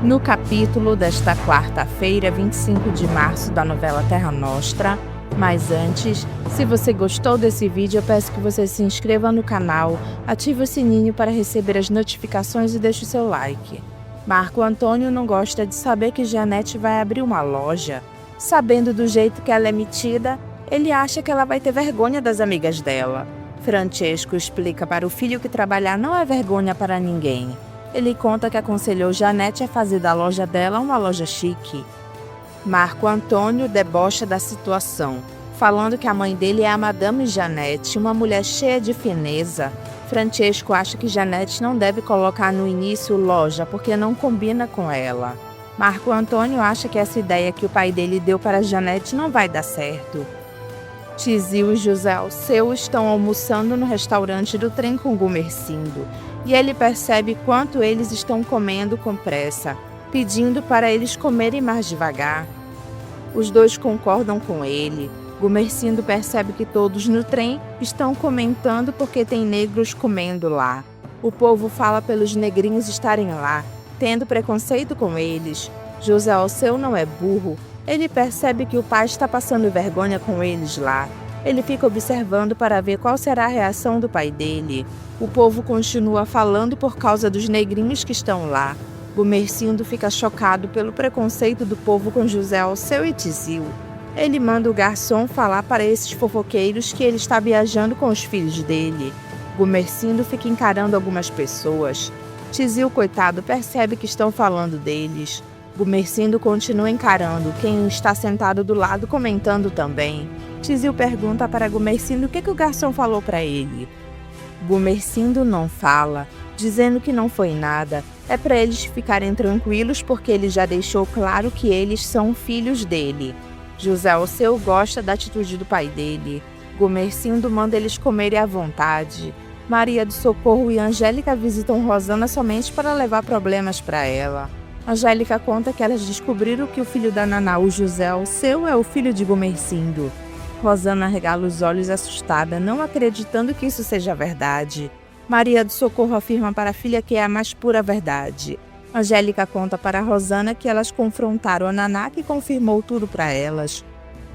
No capítulo desta quarta-feira, 25 de março, da novela Terra Nostra. Mas antes, se você gostou desse vídeo, eu peço que você se inscreva no canal, ative o sininho para receber as notificações e deixe o seu like. Marco Antônio não gosta de saber que Janete vai abrir uma loja. Sabendo do jeito que ela é metida, ele acha que ela vai ter vergonha das amigas dela. Francesco explica para o filho que trabalhar não é vergonha para ninguém. Ele conta que aconselhou Janete a fazer da loja dela uma loja chique. Marco Antônio debocha da situação, falando que a mãe dele é a Madame Janete, uma mulher cheia de fineza. Francesco acha que Janete não deve colocar no início loja porque não combina com ela. Marco Antônio acha que essa ideia que o pai dele deu para Janete não vai dar certo. Tizio e José Alceu estão almoçando no restaurante do trem com Gumersindo, e ele percebe quanto eles estão comendo com pressa, pedindo para eles comerem mais devagar. Os dois concordam com ele. Gumersindo percebe que todos no trem estão comentando porque tem negros comendo lá. O povo fala pelos negrinhos estarem lá, tendo preconceito com eles. José Alceu não é burro. Ele percebe que o pai está passando vergonha com eles lá. Ele fica observando para ver qual será a reação do pai dele. O povo continua falando por causa dos negrinhos que estão lá. Gumersindo fica chocado pelo preconceito do povo com José Alceu e Tizio. Ele manda o garçom falar para esses fofoqueiros que ele está viajando com os filhos dele. Gumersindo fica encarando algumas pessoas. Tizio, coitado, percebe que estão falando deles. Gumersindo continua encarando quem está sentado do lado, comentando também. Tizio pergunta para Gumersindo o que o garçom falou para ele. Gumersindo não fala, dizendo que não foi nada. É para eles ficarem tranquilos porque ele já deixou claro que eles são filhos dele. José Alceu gosta da atitude do pai dele. Gumersindo manda eles comerem à vontade. Maria do Socorro e Angélica visitam Rosana somente para levar problemas para ela. Angélica conta que elas descobriram que o filho da Naná, o José Alceu, é o filho de Gumersindo. Rosana regala os olhos assustada, não acreditando que isso seja verdade. Maria do Socorro afirma para a filha que é a mais pura verdade. Angélica conta para Rosana que elas confrontaram a Naná, que confirmou tudo para elas.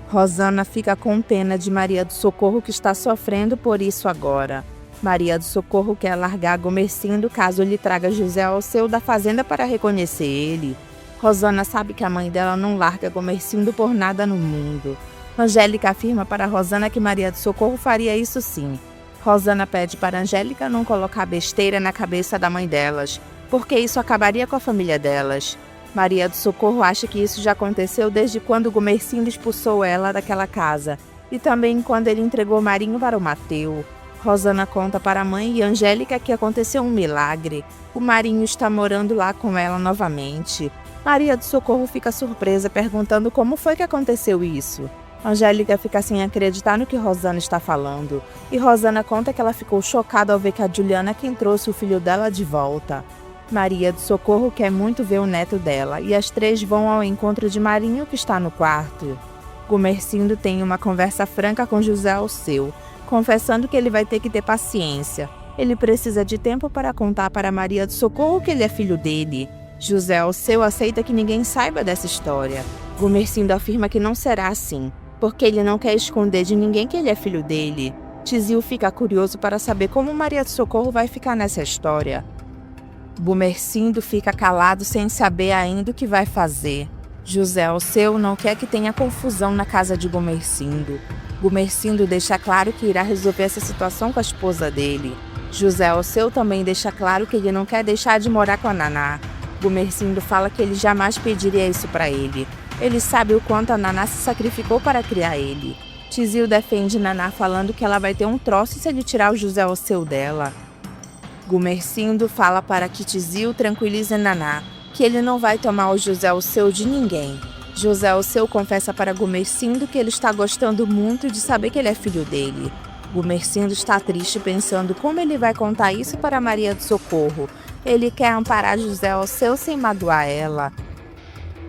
Rosana fica com pena de Maria do Socorro, que está sofrendo por isso agora. Maria do Socorro quer largar Gumersindo caso lhe traga José Alceu da fazenda para reconhecer ele. Rosana sabe que a mãe dela não larga Gumersindo por nada no mundo. Angélica afirma para Rosana que Maria do Socorro faria isso sim. Rosana pede para Angélica não colocar besteira na cabeça da mãe delas, porque isso acabaria com a família delas. Maria do Socorro acha que isso já aconteceu desde quando Gumersindo expulsou ela daquela casa, e também quando ele entregou Marinho para o Mateu. Rosana conta para a mãe e Angélica que aconteceu um milagre. O Marinho está morando lá com ela novamente. Maria do Socorro fica surpresa, perguntando como foi que aconteceu isso. Angélica fica sem acreditar no que Rosana está falando. E Rosana conta que ela ficou chocada ao ver que a Juliana é quem trouxe o filho dela de volta. Maria do Socorro quer muito ver o neto dela, e as três vão ao encontro de Marinho, que está no quarto. Gumersindo tem uma conversa franca com José Alceu, confessando que ele vai ter que ter paciência. Ele precisa de tempo para contar para Maria do Socorro que ele é filho dele. José Alceu aceita que ninguém saiba dessa história. Gumersindo afirma que não será assim, porque ele não quer esconder de ninguém que ele é filho dele. Tizio fica curioso para saber como Maria do Socorro vai ficar nessa história. Gumersindo fica calado sem saber ainda o que vai fazer. José Alceu não quer que tenha confusão na casa de Gumersindo. Gumersindo deixa claro que irá resolver essa situação com a esposa dele. José Alceu também deixa claro que ele não quer deixar de morar com a Naná. Gumersindo fala que ele jamais pediria isso para ele. Ele sabe o quanto a Naná se sacrificou para criar ele. Tizio defende Naná falando que ela vai ter um troço se ele tirar o José Alceu dela. Gumersindo fala para que Tizio tranquilize Naná, que ele não vai tomar o José Alceu de ninguém. José Alceu confessa para Gumersindo que ele está gostando muito de saber que ele é filho dele. Gumersindo está triste pensando como ele vai contar isso para Maria do Socorro. Ele quer amparar José Alceu sem magoar ela.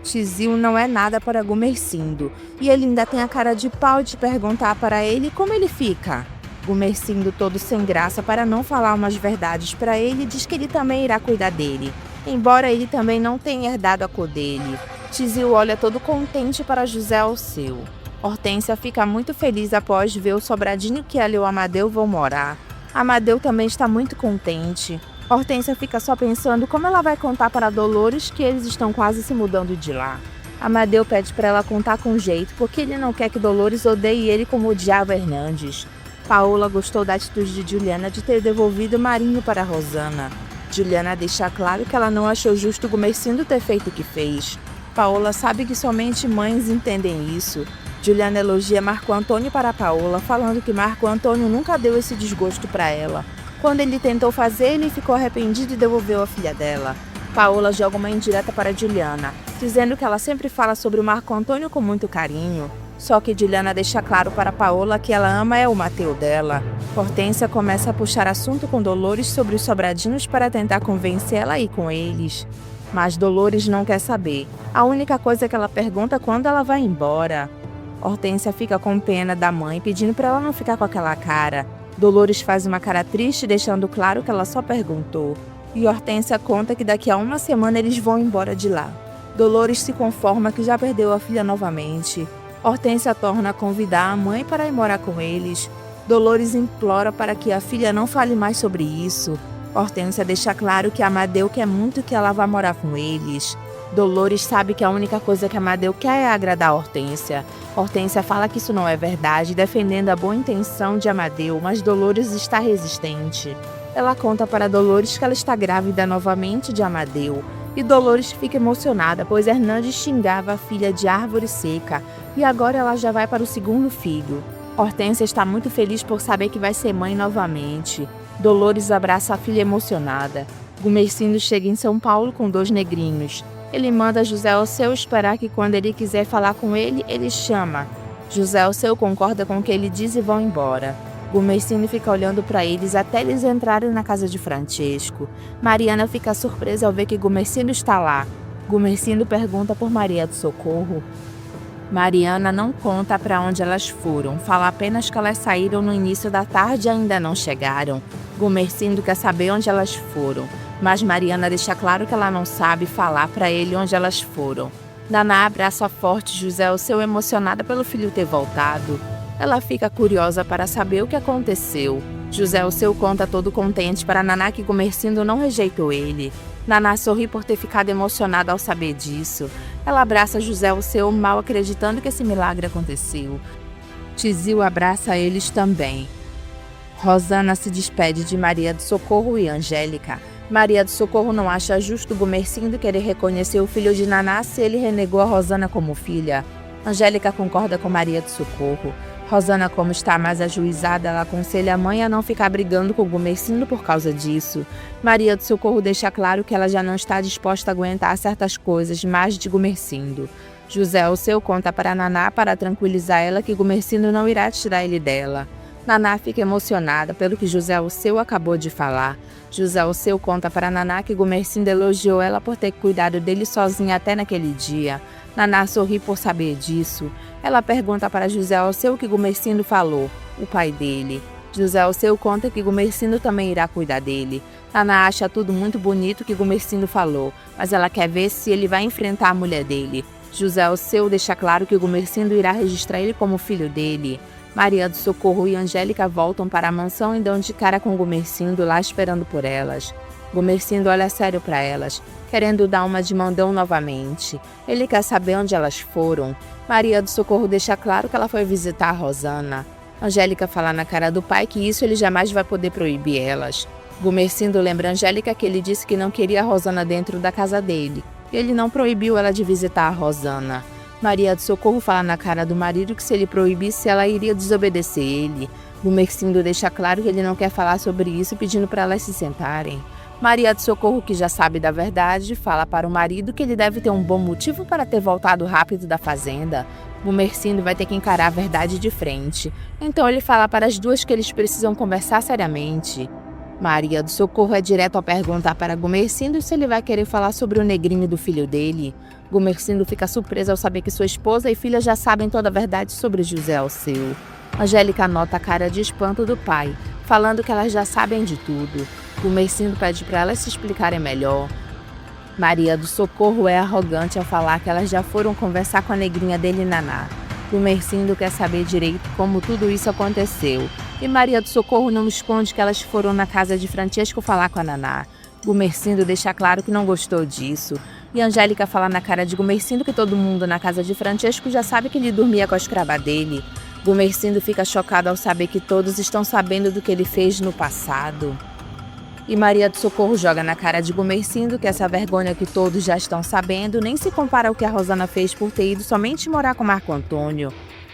Tizio não é nada para Gumersindo, e ele ainda tem a cara de pau de perguntar para ele como ele fica. Gumersindo, todo sem graça para não falar umas verdades para ele, diz que ele também irá cuidar dele. embora ele também não tenha herdado a cor dele. Tizil olha todo contente para José Alceu. Hortência fica muito feliz após ver o sobradinho que ela e o Amadeu vão morar. Amadeu também está muito contente. Hortência fica só pensando como ela vai contar para Dolores que eles estão quase se mudando de lá. Amadeu pede para ela contar com jeito, porque ele não quer que Dolores odeie ele como odiava Hernandes. Paola gostou da atitude de Juliana de ter devolvido Marinho para Rosana. Juliana deixa claro que ela não achou justo Gumercindo ter feito o que fez. Paola sabe que somente mães entendem isso. Juliana elogia Marco Antônio para Paola, falando que Marco Antônio nunca deu esse desgosto para ela. Quando ele tentou fazer, ele ficou arrependido e devolveu a filha dela. Paola joga uma indireta para Juliana, dizendo que ela sempre fala sobre o Marco Antônio com muito carinho. Só que Juliana deixa claro para Paola que ela ama o Mateu dela. Hortência começa a puxar assunto com Dolores sobre os sobradinhos para tentar convencê-la a ir com eles. Mas Dolores não quer saber. A única coisa que ela pergunta é quando ela vai embora. Hortência fica com pena da mãe, pedindo para ela não ficar com aquela cara. Dolores faz uma cara triste, deixando claro que ela só perguntou. E Hortência conta que daqui a uma semana eles vão embora de lá. Dolores se conforma que já perdeu a filha novamente. Hortência torna a convidar a mãe para ir morar com eles. Dolores implora para que a filha não fale mais sobre isso. Hortência deixa claro que Amadeu quer muito que ela vá morar com eles. Dolores sabe que a única coisa que Amadeu quer é agradar a Hortência. Hortência fala que isso não é verdade, defendendo a boa intenção de Amadeu, mas Dolores está resistente. Ela conta para Dolores que ela está grávida novamente de Amadeu. E Dolores fica emocionada, pois Hernandes xingava a filha de árvore seca, e agora ela já vai para o segundo filho. Hortência está muito feliz por saber que vai ser mãe novamente. Dolores abraça a filha emocionada. Gumercindo chega em São Paulo com 2 negrinhos. Ele manda José Alceu esperar que quando ele quiser falar com ele, ele chama. José Alceu concorda com o que ele diz e vão embora. Gumercindo fica olhando para eles até eles entrarem na casa de Francesco. Mariana fica surpresa ao ver que Gumercindo está lá. Gumercindo pergunta por Maria do Socorro. Mariana não conta para onde elas foram, fala apenas que elas saíram no início da tarde e ainda não chegaram. Gumercindo quer saber onde elas foram, mas Mariana deixa claro que ela não sabe falar para ele onde elas foram. Naná abraça forte José Alceu, emocionada pelo filho ter voltado. Ela fica curiosa para saber o que aconteceu. José Alceu conta todo contente para Naná que Gumercindo não rejeitou ele. Naná sorri por ter ficado emocionada ao saber disso. Ela abraça José Alceu, mal acreditando que esse milagre aconteceu. Tizil abraça eles também. Rosana se despede de Maria do Socorro e Angélica. Maria do Socorro não acha justo Gumercindo querer reconhecer o filho de Naná se ele renegou a Rosana como filha. Angélica concorda com Maria do Socorro. Rosana, como está mais ajuizada, ela aconselha a mãe a não ficar brigando com Gumercindo por causa disso. Maria do Socorro deixa claro que ela já não está disposta a aguentar certas coisas mais de Gumercindo. José Alceu conta para Naná para tranquilizar ela que Gumercindo não irá tirar ele dela. Naná fica emocionada pelo que José Alceu acabou de falar. José Alceu conta para Naná que Gumercindo elogiou ela por ter cuidado dele sozinha até naquele dia. Naná sorri por saber disso. Ela pergunta para José Alceu o que Gumercindo falou, o pai dele. José Alceu conta que Gumercindo também irá cuidar dele. Naná acha tudo muito bonito que Gumercindo falou, mas ela quer ver se ele vai enfrentar a mulher dele. José Alceu deixa claro que Gumercindo irá registrar ele como filho dele. Maria do Socorro e Angélica voltam para a mansão e dão de cara com Gumercindo lá esperando por elas. Gumercindo olha sério para elas, querendo dar uma de mandão novamente. Ele quer saber onde elas foram. Maria do Socorro deixa claro que ela foi visitar a Rosana. Angélica fala na cara do pai que isso ele jamais vai poder proibir elas. Gumercindo lembra Angélica que ele disse que não queria a Rosana dentro da casa dele. E ele não proibiu ela de visitar a Rosana. Maria do Socorro fala na cara do marido que se ele proibisse, ela iria desobedecer ele. Gumercindo deixa claro que ele não quer falar sobre isso, pedindo para elas se sentarem. Maria do Socorro, que já sabe da verdade, fala para o marido que ele deve ter um bom motivo para ter voltado rápido da fazenda. Gumercindo vai ter que encarar a verdade de frente. Então ele fala para as duas que eles precisam conversar seriamente. Maria do Socorro é direto a perguntar para Gumercindo se ele vai querer falar sobre o negrinho do filho dele. Gumercindo fica surpresa ao saber que sua esposa e filha já sabem toda a verdade sobre José Alceu. Angélica nota a cara de espanto do pai, falando que elas já sabem de tudo. Gumercindo pede para elas se explicarem melhor. Maria do Socorro é arrogante ao falar que elas já foram conversar com a negrinha dele, Naná. Gumercindo quer saber direito como tudo isso aconteceu. E Maria do Socorro não esconde que elas foram na casa de Francesco falar com a Naná. Gumercindo deixa claro que não gostou disso. E Angélica fala na cara de Gumercindo que todo mundo na casa de Francesco já sabe que ele dormia com a escrava dele. Gumercindo fica chocado ao saber que todos estão sabendo do que ele fez no passado. E Maria do Socorro joga na cara de Gumercindo que essa vergonha que todos já estão sabendo nem se compara ao que a Rosana fez por ter ido somente morar com Marco Antônio.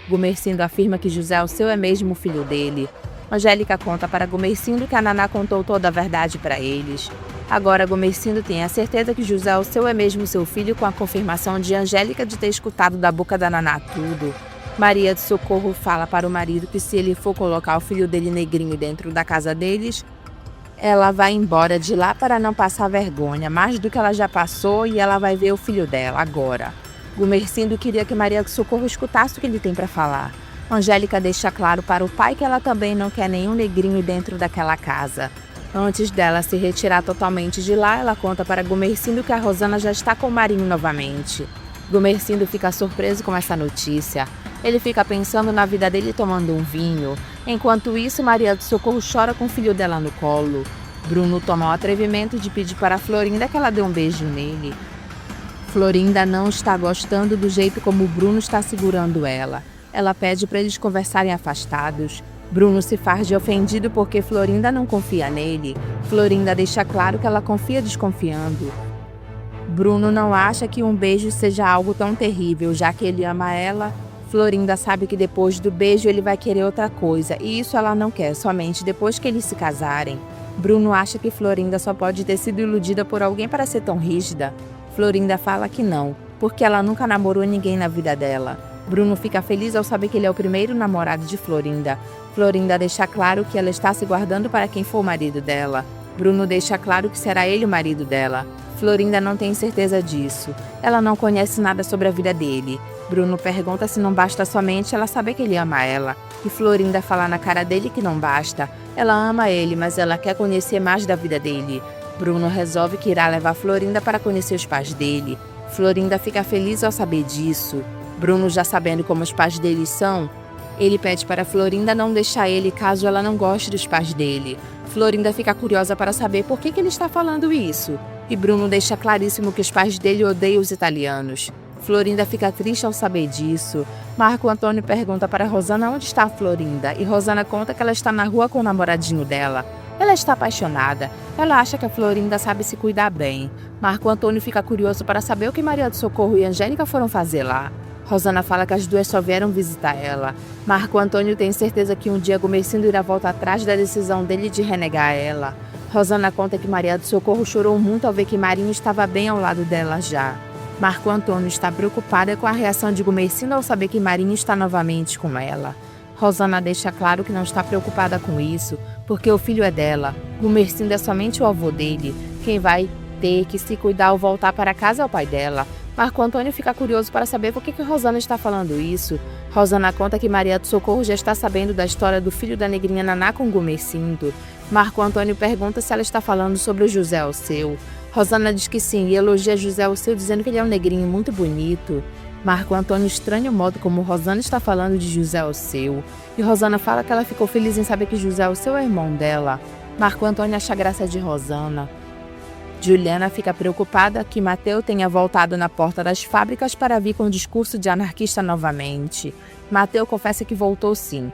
Gumercindo afirma que José Alceu é mesmo o filho dele. Angélica conta para Gumercindo que a Naná contou toda a verdade para eles. Agora Gumercindo tem a certeza que José Alceu é mesmo seu filho, com a confirmação de Angélica de ter escutado da boca da Naná tudo. Maria do Socorro fala para o marido que se ele for colocar o filho dele negrinho dentro da casa deles, ela vai embora de lá para não passar vergonha, mais do que ela já passou, e ela vai ver o filho dela agora. Gumercindo queria que Maria do Socorro escutasse o que ele tem para falar. Angélica deixa claro para o pai que ela também não quer nenhum negrinho dentro daquela casa. Antes dela se retirar totalmente de lá, ela conta para Gumercindo que a Rosana já está com o Marinho novamente. Gumercindo fica surpreso com essa notícia. Ele fica pensando na vida dele tomando um vinho. Enquanto isso, Maria do Socorro chora com o filho dela no colo. Bruno toma o atrevimento de pedir para Florinda que ela dê um beijo nele. Florinda não está gostando do jeito como Bruno está segurando ela. Ela pede para eles conversarem afastados. Bruno se faz de ofendido porque Florinda não confia nele. Florinda deixa claro que ela confia desconfiando. Bruno não acha que um beijo seja algo tão terrível, já que ele ama ela. Florinda sabe que depois do beijo ele vai querer outra coisa, e isso ela não quer, somente depois que eles se casarem. Bruno acha que Florinda só pode ter sido iludida por alguém para ser tão rígida. Florinda fala que não, porque ela nunca namorou ninguém na vida dela. Bruno fica feliz ao saber que ele é o primeiro namorado de Florinda. Florinda deixa claro que ela está se guardando para quem for o marido dela. Bruno deixa claro que será ele o marido dela. Florinda não tem certeza disso. Ela não conhece nada sobre a vida dele. Bruno pergunta se não basta somente ela saber que ele ama ela. E Florinda fala na cara dele que não basta. Ela ama ele, mas ela quer conhecer mais da vida dele. Bruno resolve que irá levar Florinda para conhecer os pais dele. Florinda fica feliz ao saber disso. Bruno, já sabendo como os pais dele são, ele pede para Florinda não deixar ele caso ela não goste dos pais dele. Florinda fica curiosa para saber por que ele está falando isso. E Bruno deixa claríssimo que os pais dele odeiam os italianos. Florinda fica triste ao saber disso. Marco Antônio pergunta para Rosana onde está a Florinda, e Rosana conta que ela está na rua com o namoradinho dela. Ela está apaixonada. Ela acha que a Florinda sabe se cuidar bem. Marco Antônio fica curioso para saber o que Maria do Socorro e Angélica foram fazer lá. Rosana fala que as duas só vieram visitar ela. Marco Antônio tem certeza que um dia Gumercindo irá voltar atrás da decisão dele de renegar ela. Rosana conta que Maria do Socorro chorou muito ao ver que Marinho estava bem ao lado dela já. Marco Antônio está preocupada com a reação de Gumercindo ao saber que Marinho está novamente com ela. Rosana deixa claro que não está preocupada com isso, porque o filho é dela. Gumercindo é somente o avô dele. Quem vai ter que se cuidar ao voltar para casa é o pai dela. Marco Antônio fica curioso para saber por que Rosana está falando isso. Rosana conta que Maria do Socorro já está sabendo da história do filho da negrinha Naná com Gumercindo. Marco Antônio pergunta se ela está falando sobre o José Alceu. Rosana diz que sim e elogia José Alceu dizendo que ele é um negrinho muito bonito. Marco Antônio estranha o modo como Rosana está falando de José Alceu. E Rosana fala que ela ficou feliz em saber que José Alceu é irmão dela. Marco Antônio acha graça de Rosana. Juliana fica preocupada que Mateu tenha voltado na porta das fábricas para vir com o discurso de anarquista novamente. Mateu confessa que voltou sim.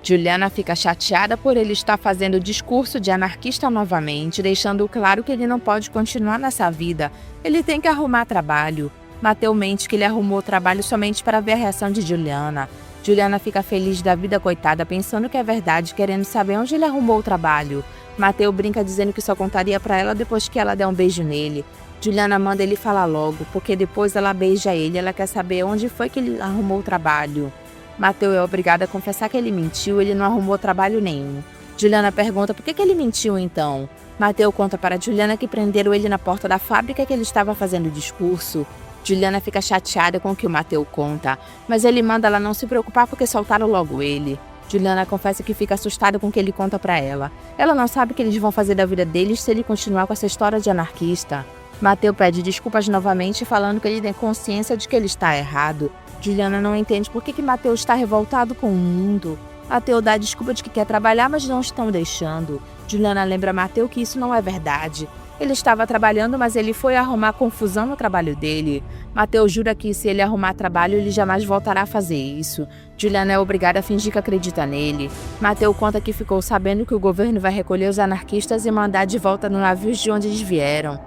Juliana fica chateada por ele estar fazendo o discurso de anarquista novamente, deixando claro que ele não pode continuar nessa vida. Ele tem que arrumar trabalho. Mateu mente que ele arrumou trabalho somente para ver a reação de Juliana. Juliana fica feliz da vida, coitada, pensando que é verdade, querendo saber onde ele arrumou o trabalho. Mateu brinca dizendo que só contaria para ela depois que ela der um beijo nele. Juliana manda ele falar logo, porque depois ela beija ele, ela quer saber onde foi que ele arrumou o trabalho. Mateu é obrigado a confessar que ele mentiu, ele não arrumou trabalho nenhum. Juliana pergunta por que ele mentiu então. Mateu conta para Juliana que prenderam ele na porta da fábrica que ele estava fazendo o discurso. Juliana fica chateada com o que o Mateu conta, mas ele manda ela não se preocupar porque soltaram logo ele. Juliana confessa que fica assustada com o que ele conta para ela. Ela não sabe o que eles vão fazer da vida deles se ele continuar com essa história de anarquista. Mateu pede desculpas novamente, falando que ele tem consciência de que ele está errado. Juliana não entende por que Mateu está revoltado com o mundo. Mateu dá a desculpa de que quer trabalhar, mas não estão deixando. Juliana lembra Mateu que isso não é verdade. Ele estava trabalhando, mas ele foi arrumar confusão no trabalho dele. Mateu jura que se ele arrumar trabalho, ele jamais voltará a fazer isso. Juliana é obrigada a fingir que acredita nele. Mateu conta que ficou sabendo que o governo vai recolher os anarquistas e mandar de volta no navio de onde eles vieram.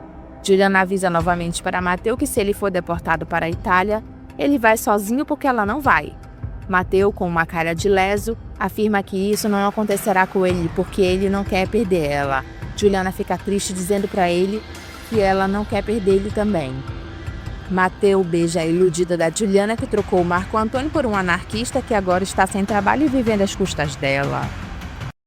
Juliana avisa novamente para Mateu que se ele for deportado para a Itália, ele vai sozinho porque ela não vai. Mateu, com uma cara de leso, afirma que isso não acontecerá com ele porque ele não quer perder ela. Juliana fica triste dizendo para ele que ela não quer perder ele também. Mateu beija a iludida da Juliana, que trocou o Marco Antônio por um anarquista que agora está sem trabalho e vivendo às custas dela.